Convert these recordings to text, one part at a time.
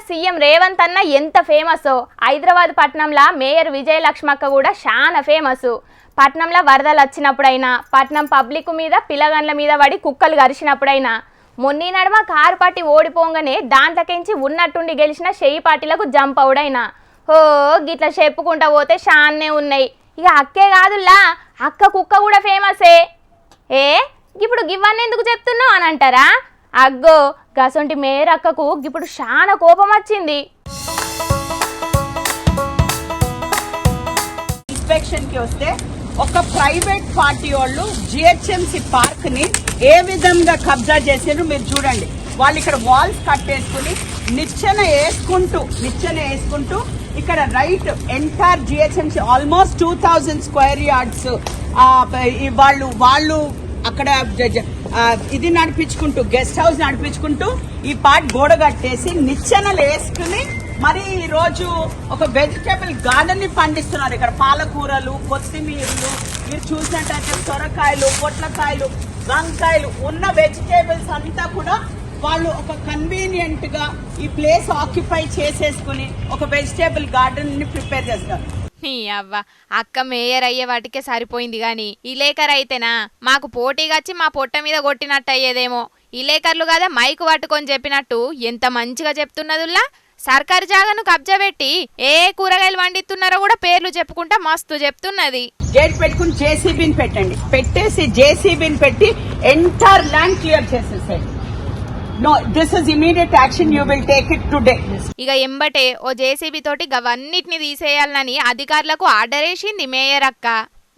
CM Revanth అన్న ఎంత famous. Hyderabad పట్నంలో మేయర్ విజయలక్ష్మక్క కూడా చాలా ఫేమస్. పట్నంలో వరదలు వచ్చినప్పుడైనా, పట్నం పబ్లిక్ మీద పిల్లగండ్ల మీద పడి కుక్కలు గరిచినప్పుడైనా, మొన్నీ నడుమ కారు పార్టీ ఓడిపోగానే దాంట్లోకించి ఉన్నట్టుండి గెలిచిన షెయి పార్టీలకు జంప్ అవుడైనా ఓ గిట్లా చెప్పుకుంటా పోతే షాన్నే ఉన్నాయి. ఇక అక్కే కాదుల్లా, అక్క కుక్క కూడా ఫేమసే. ఇప్పుడు గివన్నీ ఎందుకు చెప్తున్నావు అని అంటారా? అగ్గో గసొంటి మేయర్ అక్కకు ఇప్పుడు చాలా కోపం వచ్చింది. ఇన్స్పెక్షన్ కి వస్తే ఒక ప్రైవేట్ పార్టీ వాళ్ళు జిహెచ్ఎంసీ పార్క్ ని ఏ విధంగా కబ్జా చేసారు మీరు చూడండి. వాళ్ళు ఇక్కడ వాల్స్ కట్టేసుకుని నిచ్చెన వేసుకుంటూ ఇక్కడ right entire GHMC almost 2000 square yards వాళ్ళు అక్కడ ఇది నడిపించుకుంటూ గెస్ట్ హౌస్ నడిపించుకుంటూ ఈ పార్ట్ గోడ కట్టేసి నిచ్చెనలు వేసుకుని మరి ఈ రోజు ఒక వెజిటేబుల్ గార్డెన్ ని పండిస్తున్నారు. ఇక్కడ పాలకూరలు, కొత్తిమీరలు, మీరు చూసినట్టయితే సొరకాయలు, పొట్లకాయలు, వంకాయలు ఉన్న వెజిటేబుల్స్ అంతా కూడా వాళ్ళు ఒక కన్వీనియంట్ గా ఈ ప్లేస్ ఆక్యుపై చేసేసుకుని ఒక వెజిటేబుల్ గార్డెన్ ని ప్రిపేర్ చేస్తారు. అవ్వ అక్క మేయర్ అయ్యే వాటికే సరిపోయింది గాని ఇలేకర్ అయితేనా మాకు పోటీగచ్చి మా పొట్ట మీద కొట్టినట్టు అయ్యేదేమో. ఇలేకర్లు కదా మైకు పట్టుకొని చెప్పినట్టు ఎంత మంచిగా చెప్తున్నదుల్లా. సర్కారు జాగాను కబ్జా పెట్టి ఏ కూరగాయలు వండిస్తున్నారో కూడా పేర్లు చెప్పుకుంటా మస్తు చెప్తున్నది. గేట్ పెట్టుకుని జేసీబీని పెట్టేసి జేసీబీని పెట్టి ఎంటైర్ ల్యాండ్ క్లియర్ చేసేసాయి. No, this is immediate action. You will take it today. ఇక ఎంబటే ఓ జేసీబీ తోటి గవన్నిటిని తీసేయాలని అధికారులకు ఆర్డర్ వేసింది మేయర్ అక్క.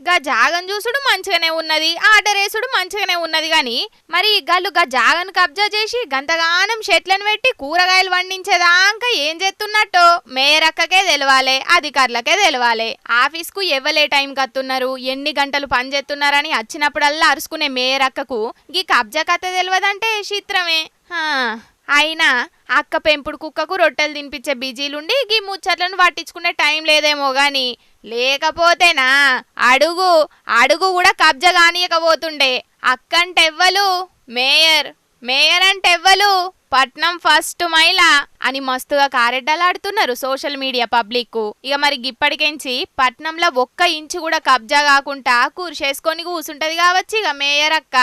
గా జాగన్ చూసుడు మంచిగానే ఉన్నది, ఆర్డర్ వేసుడు మంచిగానే ఉన్నది గాని మరి గల్లు గా జాగన్ కబ్జా చేసి గంతగానం షెట్లను పెట్టి కూరగాయలు వండించేదాకా ఏం చేస్తున్నట్టో మేయర్ అక్కకే తెలవాలే, అధికారులకే తెలవాలే. ఆఫీస్ కు ఎవ్వలే టైం కత్తున్నారు, ఎన్ని గంటలు పని చేస్తున్నారని వచ్చినప్పుడల్లా అరుచుకునే మేయర్ అక్కకు గీ కబ్జా కథ తెలియదంటే చిత్రమే. అయినా అక్క పెంపుడు కుక్కకు రొట్టెలు తినిపించే బిజీలుండి గీ ముచ్చట్లను పట్టించుకునే టైం లేదేమో గాని లేకపోతేనా అడుగు కూడా కబ్జా కానీయకపోతుండే. అక్కంటెవ్వలు మేయర్ అంటెవ్వలు పట్నం ఫస్ట్ మహిళ అని మస్తుగా కారెడ్డలాడుతున్నారు సోషల్ మీడియా పబ్లిక్. ఇక మరి ఇప్పటికెంచి పట్నంలో ఒక్క ఇంచు కూడా కబ్జా కాకుండా కూర్చేసుకొని కూసుంటది కావచ్చు ఇక మేయర్ అక్క.